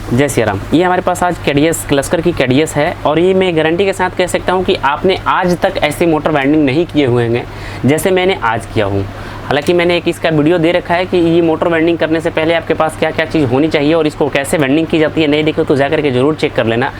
जय श्री राम। ये हमारे पास आज केडीएस क्लस्कर की केडीएस है और ये मैं गारंटी के साथ कह सकता हूँ कि आपने आज तक ऐसे मोटर वाइंडिंग नहीं किए हुए हैं जैसे मैंने आज किया हूँ। हालांकि मैंने एक इसका वीडियो दे रखा है कि ये मोटर वाइंडिंग करने से पहले आपके पास क्या क्या चीज़ होनी चाहिए और इसको कैसे वाइंडिंग की जाती है, नहीं देखो तो जाकर के ज़रूर चेक कर लेना।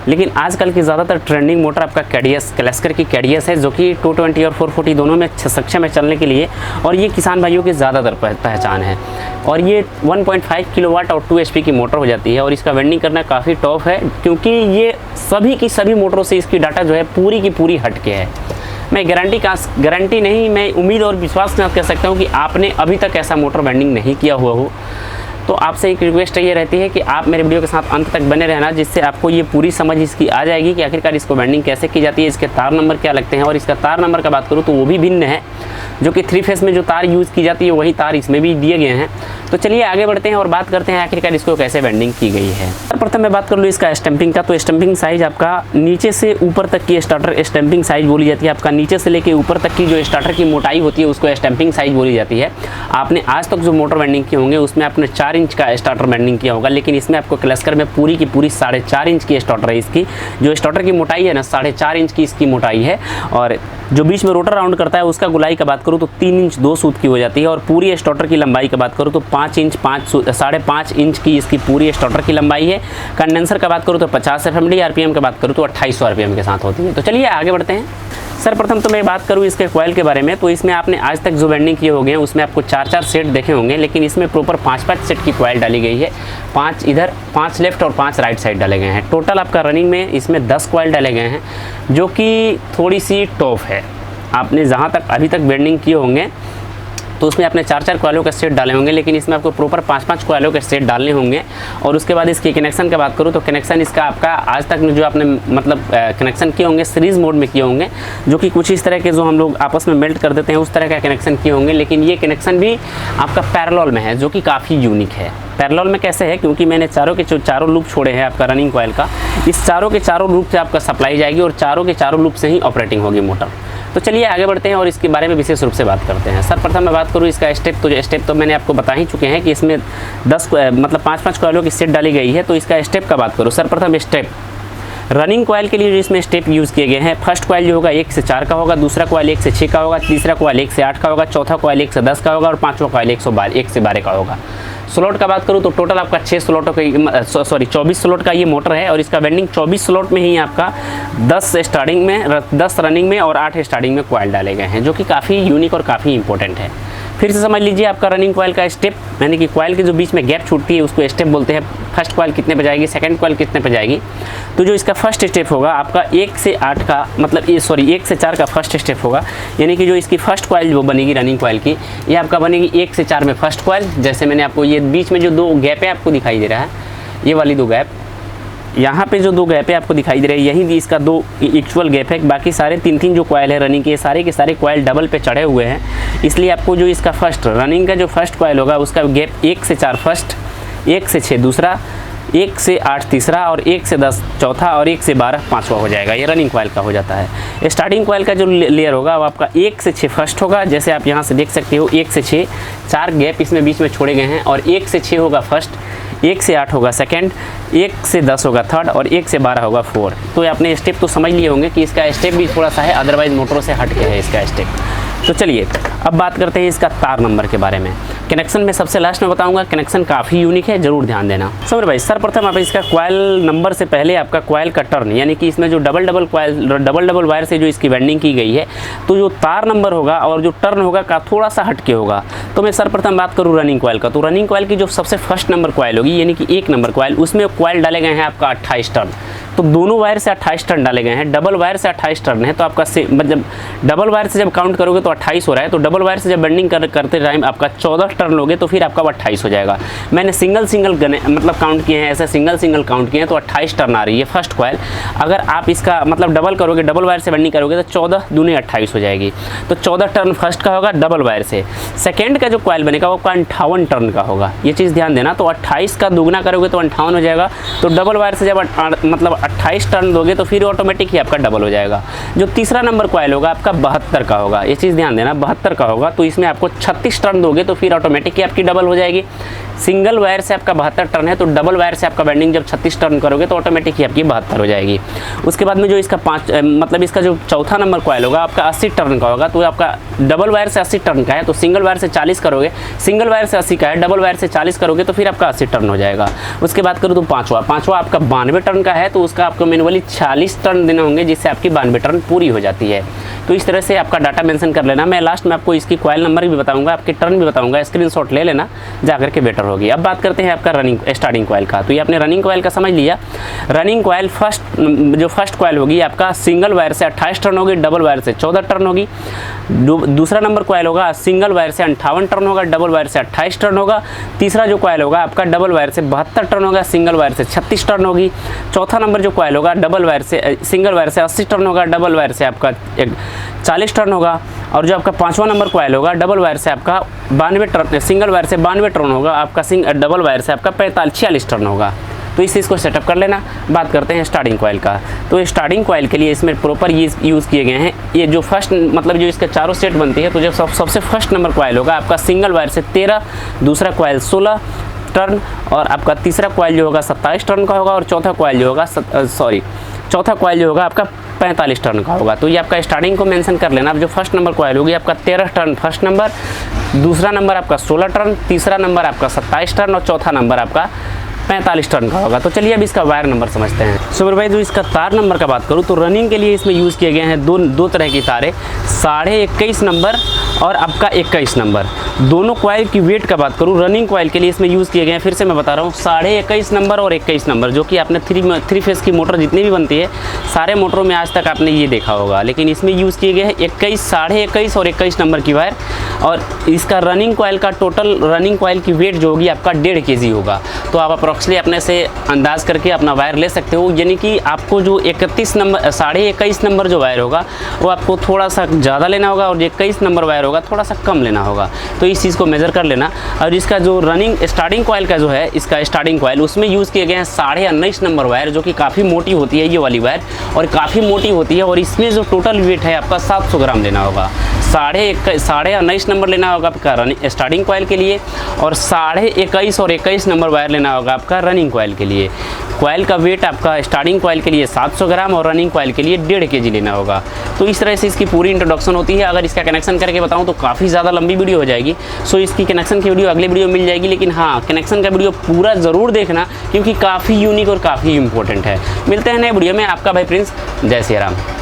लेकिन आजकल की ज़्यादातर ट्रेंडिंग मोटर आपका केडीएस क्लस्कर की केडीएस है, जो कि 220 और 440 दोनों में सक्षम है चलने के लिए, और ये किसान भाइयों की ज़्यादातर पहचान है। और ये 1.5 किलोवाट और 2 HP की मोटर हो जाती है और इसका वाइंडिंग करना काफ़ी टफ है, क्योंकि ये सभी की सभी मोटरों से इसकी डाटा जो है पूरी की पूरी हटके है। मैं गारंटी नहीं, मैं उम्मीद और विश्वास के साथ कह सकता हूँ कि आपने अभी तक ऐसा मोटर वाइंडिंग नहीं किया हुआ हो। तो आपसे एक रिक्वेस्ट ये रहती है कि आप मेरे वीडियो के साथ अंत तक बने रहना, जिससे आपको ये पूरी समझ इसकी आ जाएगी कि आखिरकार इसको वाइंडिंग कैसे की जाती है, इसके तार नंबर क्या लगते हैं। और इसका तार नंबर का बात करूँ तो वो भी भिन्न है, जो कि 3 फेस में जो तार यूज़ की जाती है वही तार इसमें भी दिए गए हैं। तो चलिए आगे बढ़ते हैं और बात करते हैं आखिरकार इसको कैसे वाइंडिंग की गई है। सर्वप्रथम मैं बात कर लूँ इसका स्टैंपिंग का, तो स्टैंपिंग साइज़ आपका नीचे से ऊपर तक की स्टार्टर स्टैंपिंग साइज़ बोली जाती है। आपका नीचे से लेके ऊपर तक की जो स्टार्टर की मोटाई होती है उसको स्टैंपिंग साइज़ बोली जाती है। आपने आज तक जो मोटर वाइंडिंग किए होंगे उसमें आपने 4 इंच का स्टार्टर वाइंडिंग किया होगा, लेकिन इसमें आपको क्लस्कर में पूरी की पूरी 4.5 इंच की स्टार्टर है। इसकी जो स्टार्टर की मोटाई है ना 4.5 इंच की इसकी मोटाई है, और जो बीच में रोटर राउंड करता है उसका गुलाई का बात करूँ तो 3 इंच 2 सूत की हो जाती है। और पूरी स्टार्टर की लंबाई की बात करूँ तो 5 इंच 5.5 इंच की इसकी पूरी स्टार्टर की लंबाई है। कंडेंसर का बात करूँ तो 50 FMD, RPM की बात करूँ तो 2800 RPM के साथ होती है। तो चलिए आगे बढ़ते हैं। सर्वप्रथम तो मैं बात करूँ इसके कॉइल के बारे में, तो इसमें आपने आज तक जो वाइंडिंग किए होंगे उसमें आपको 4-4 सेट देखे होंगे, लेकिन इसमें प्रॉपर 5-5 सेट की कॉइल डाली गई है। 5 इधर, 5 लेफ्ट और 5 राइट साइड डाले गए हैं। टोटल आपका रनिंग में इसमें 10 कॉइल डाले गए हैं, जो कि थोड़ी सी टफ है। आपने जहाँ तक अभी तक वाइंडिंग किए होंगे तो उसमें आपने 4-4 कॉइलों के सेट डाले होंगे, लेकिन इसमें आपको प्रॉपर 5-5 कॉइलों के सेट डालने होंगे। और उसके बाद इसकी कनेक्शन की बात करूँ तो कनेक्शन इसका आपका आज तक जो आपने मतलब कनेक्शन किए होंगे सीरीज़ मोड में किए होंगे, जो कि कुछ इस तरह के जो हम लोग आपस में मेल्ट कर देते हैं उस तरह का कनेक्शन किए होंगे। लेकिन ये कनेक्शन भी आपका पैरेलल में है, जो कि काफ़ी यूनिक है। पैरेलल में कैसे है, क्योंकि मैंने चारों के चारों लूप छोड़े हैं आपका रनिंग कॉइल का, इस चारों के चारों लूप से आपका सप्लाई जाएगी और चारों के चारों लूप से ही ऑपरेटिंग होगी मोटर। तो चलिए आगे बढ़ते हैं और इसके बारे में विशेष रूप से बात करते हैं। सर्वप्रथम मैं बात करूँ इसका स्टेप तो मैंने आपको बता ही चुके हैं कि इसमें 5-5 कॉइलों की सेट डाली गई है। तो इसका स्टेप का बात करूँ, सर्वप्रथम स्टेप रनिंग कॉइल के लिए जो इसमें स्टेप यूज़ किए गए हैं, फर्स्ट कॉइल जो होगा 1 से 4 का होगा, दूसरा कॉइल 1 से 6 का होगा, तीसरा कॉइल 1 से 8 का होगा, चौथा कॉइल 1 से 10 का होगा और पाँचवा कॉइल 1 से 12 का होगा। स्लॉट का बात करूँ तो टोटल आपका 6 स्लॉटों का 24 स्लॉट का ये मोटर है, और इसका वाइंडिंग 24 स्लॉट में ही आपका 10 स्टार्टिंग में, 10 रनिंग में और 8 स्टार्टिंग में कॉइल डाले गए हैं, जो कि काफ़ी यूनिक और काफ़ी इंपॉर्टेंट है। फिर से समझ लीजिए आपका रनिंग कॉइल का स्टेप, यानी कि कॉइल के जो बीच में गैप छूटती है उसको स्टेप बोलते हैं। फर्स्ट कॉइल कितने पे जाएगी, सेकंड कॉइल कितने पे जाएगी। तो जो इसका फर्स्ट स्टेप होगा आपका 1 से 8 का, मतलब 1 से 4 का फर्स्ट स्टेप होगा, यानी कि जो इसकी फर्स्ट कॉइल जो बनेगी रनिंग कॉइल की, ये आपका बनेगी 1 से 4 में फर्स्ट कॉइल। जैसे मैंने आपको ये बीच में जो 2 गैप है आपको दिखाई दे रहा है, ये वाली 2 गैप, यहाँ पे जो 2 गैप है आपको दिखाई दे रही है, यही भी इसका 2 एक्चुअल गैप है। बाकी सारे 3-3 जो कॉइल है रनिंग के, सारे के सारे कॉइल डबल पे चढ़े हुए हैं। इसलिए आपको जो इसका फर्स्ट रनिंग का जो फर्स्ट कॉइल होगा उसका गैप 1 से 4 फर्स्ट, 1 से 6 दूसरा, 1 से 8 तीसरा और 1 से 10 चौथा और 1 से 12 पाँचवा हो जाएगा। ये रनिंग कॉइल का हो जाता है। स्टार्टिंग कॉइल का जो लेयर होगा वो आपका 1 से 6 फर्स्ट होगा, जैसे आप यहाँ से देख सकते हो 1 से 6 4 गैप इसमें बीच में छोड़े गए हैं, और 1 से 6 होगा फर्स्ट, 1 से 8 होगा सेकंड, 1 से 10 होगा थर्ड और 1 से 12 होगा फोर्थ। तो आपने स्टेप तो समझ लिए होंगे कि इसका स्टेप भी थोड़ा सा है, अदरवाइज मोटरों से हट के है इसका स्टेप। तो चलिए अब बात करते हैं इसका तार नंबर के बारे में। कनेक्शन में सबसे लास्ट में बताऊंगा, कनेक्शन काफ़ी यूनिक है, जरूर ध्यान देना। समझ भाई, सर्वप्रथम आप इसका कॉइल नंबर से पहले आपका कॉइल का टर्न, यानी कि इसमें जो डबल वायर से जो इसकी वाइंडिंग की गई है, तो जो तार नंबर होगा और जो टर्न होगा का थोड़ा सा हटके होगा। तो मैं सर्वप्रथम बात करूँ रनिंग कॉइल का, तो रनिंग कॉइल की जो सबसे फर्स्ट नंबर कॉइल होगी, यानी कि 1 नंबर कॉइल, उसमें कॉइल डाले गए हैं आपका 28 टर्न। तो दोनों वायर से 28 टर्न डाले गए हैं, डबल वायर से 28 टर्न है। तो आपका मतलब डबल वायर से जब काउंट करोगे तो 28 हो रहा है, तो डबल वायर से जब बेंडिंग करते टाइम आपका 14 टर्न लोगे तो फिर आपका 28 हो जाएगा। मैंने सिंगल मतलब काउंट किए हैं, ऐसे सिंगल काउंट किए हैं, तो 28 टर्न आ रही है फर्स्ट कॉइल। अगर आप इसका मतलब डबल करोगे, डबल वायर से बेंडिंग करोगे तो 14 दूनी 28 हो जाएगी। तो 14 टर्न फर्स्ट का होगा डबल वायर से। सेकेंड का जो कॉइल बनेगा वो 58 टर्न का होगा, ये चीज़ ध्यान देना। तो 28 का दुगना करोगे तो 58 हो जाएगा। तो डबल वायर से जब मतलब 28 टर्न दोगे तो फिर ऑटोमेटिक ही आपका डबल हो जाएगा। जो तीसरा नंबर कॉइल होगा आपका 72 का होगा, ये चीज़ ध्यान देना, 72 का होगा। तो इसमें आपको 36 टर्न दोगे तो फिर ऑटोमेटिक ही आपकी डबल हो जाएगी। सिंगल वायर से आपका 72 टर्न है, तो डबल वायर से आपका वाइंडिंग जब 36 टर्न करोगे तो ऑटोमेटिक ही आपकी 72 हो जाएगी। उसके बाद में जो इसका मतलब इसका जो चौथा नंबर कॉइल होगा आपका 80 टर्न का होगा, तो आपका डबल वायर से 80 टर्न का है, तो सिंगल वायर से 40 करोगे, सिंगल वायर से 80 का है, डबल वायर से 40 करोगे तो फिर आपका 80 टर्न हो जाएगा। उसके बाद करूँ तो पाँचवा आपका 92 टर्न का है, तो उसका आपको मैनुअली 40 टर्न देने होंगे, जिससे आपकी 92 टर्न पूरी हो जाती है। तो इस तरह से आपका डाटा मेंशन कर लेना। मैं लास्ट में आपको इसकी कॉइल नंबर भी बताऊंगा, आपके टर्न भी बताऊंगा, स्क्रीनशॉट ले लेना जाकर के बेटर होगी। अब बात करते हैं आपका रनिंग स्टार्टिंग कॉइल का। तो ये आपने रनिंग कॉइल का समझ लिया। रनिंग कॉइल फर्स्ट कॉइल होगी आपका सिंगल वायर से 28 टर्न होगी, डबल वायर से 14 टर्न होगी। दूसरा नंबर कॉइल होगा सिंगल वायर से 58 टर्न होगा, डबल वायर से 28 टर्न होगा। तीसरा जो कॉइल होगा आपका डबल वायर से 72 टर्न होगा, सिंगल वायर से 36 टर्न होगी। चौथा नंबर जो कॉइल होगा डबल वायर से सिंगल वायर से 80 टर्न होगा, डबल वायर से आपका 40 टर्न होगा। और जो आपका पाँचवा नंबर कॉइल होगा डबल वायर से आपका 92 टर्न, सिंगल वायर से 92 टर्न होगा, आपका डबल वायर से आपका 46 टर्न होगा। तो इस चीज़ को सेटअप कर लेना। बात करते हैं स्टार्टिंग कॉइल का। तो स्टार्टिंग कॉइल के लिए इसमें प्रॉपर यूज़ किए गए हैं ये जो फर्स्ट मतलब जो इसके चारों सेट बनती है, तो जो सबसे फर्स्ट नंबर कॉइल होगा आपका सिंगल वायर से 13, दूसरा कॉइल 16 टर्न, और आपका तीसरा कॉइल जो होगा 27 टर्न का होगा, और चौथा कॉइल जो होगा आपका 45 टर्न का होगा। तो ये आपका स्टार्टिंग को मेंशन कर लेना। अब जो फर्स्ट नंबर कॉइल होगी आपका 13 टर्न फर्स्ट नंबर, दूसरा नंबर आपका 16 टर्न, तीसरा नंबर आपका 27 टर्न, और चौथा नंबर आपका 45 टर्न का होगा। तो चलिए अब इसका वायर नंबर समझते हैं। सुपर भाई, जो इसका तार नंबर का बात करूँ तो रनिंग के लिए इसमें यूज़ किए गए हैं दो तरह की तारें, 21.5 नंबर और आपका 21 नंबर। दोनों कॉइल की वेट का बात करूँ, रनिंग कॉइल के लिए इसमें यूज़ किए गए हैं, फिर से मैं बता रहा हूँ, 21.5 नंबर और 21 नंबर, जो कि आपने थ्री फेस की मोटर जितनी भी बनती है सारे मोटरों में आज तक आपने ये देखा होगा, लेकिन इसमें यूज़ किए गए हैं 21.5 और 21 नंबर की वायर। और इसका रनिंग कॉइल का टोटल रनिंग कॉइल की वेट जो होगी आपका 1.5 kg होगा। तो आप अप्रॉक्सली अपने से अंदाज करके अपना वायर ले सकते हो, यानी कि आपको जो 21 नंबर 21.5 नंबर जो वायर होगा वो आपको थोड़ा सा ज़्यादा लेना होगा, और 21 नंबर वायर होगा थोड़ा सा कम लेना होगा। तो इस चीज़ को मेज़र कर लेना। और इसका जो रनिंग स्टार्टिंग कॉइल का जो है, इसका स्टार्टिंग कॉइल उसमें यूज़ किए गए हैं 19.5 नंबर वायर, जो कि काफ़ी मोटी होती है ये वाली वायर, और काफ़ी मोटी होती है। और इसमें जो टोटल वेट है आपका 700 ग्राम लेना होगा। 19.5 नंबर लेना होगा आपका स्टार्टिंग कॉइल के लिए, और 21.5 और 21 नंबर वायर लेना होगा आपका रनिंग कॉइल के लिए। कॉइल का वेट आपका स्टार्टिंग कॉइल के लिए 700 ग्राम और रनिंग कॉइल के लिए 1.5 kg लेना होगा। तो इस तरह से इसकी पूरी इंट्रोडक्शन होती है। अगर इसका कनेक्शन करके बताऊं तो काफ़ी ज़्यादा लंबी वीडियो हो जाएगी, सो इसकी कनेक्शन की वीडियो अगले वीडियो मिल जाएगी। लेकिन हाँ, कनेक्शन का वीडियो पूरा ज़रूर देखना, क्योंकि काफ़ी यूनिक और काफ़ी इंपॉर्टेंट है। मिलते हैं नए वीडियो में। आपका भाई प्रिंस, जय श्री राम।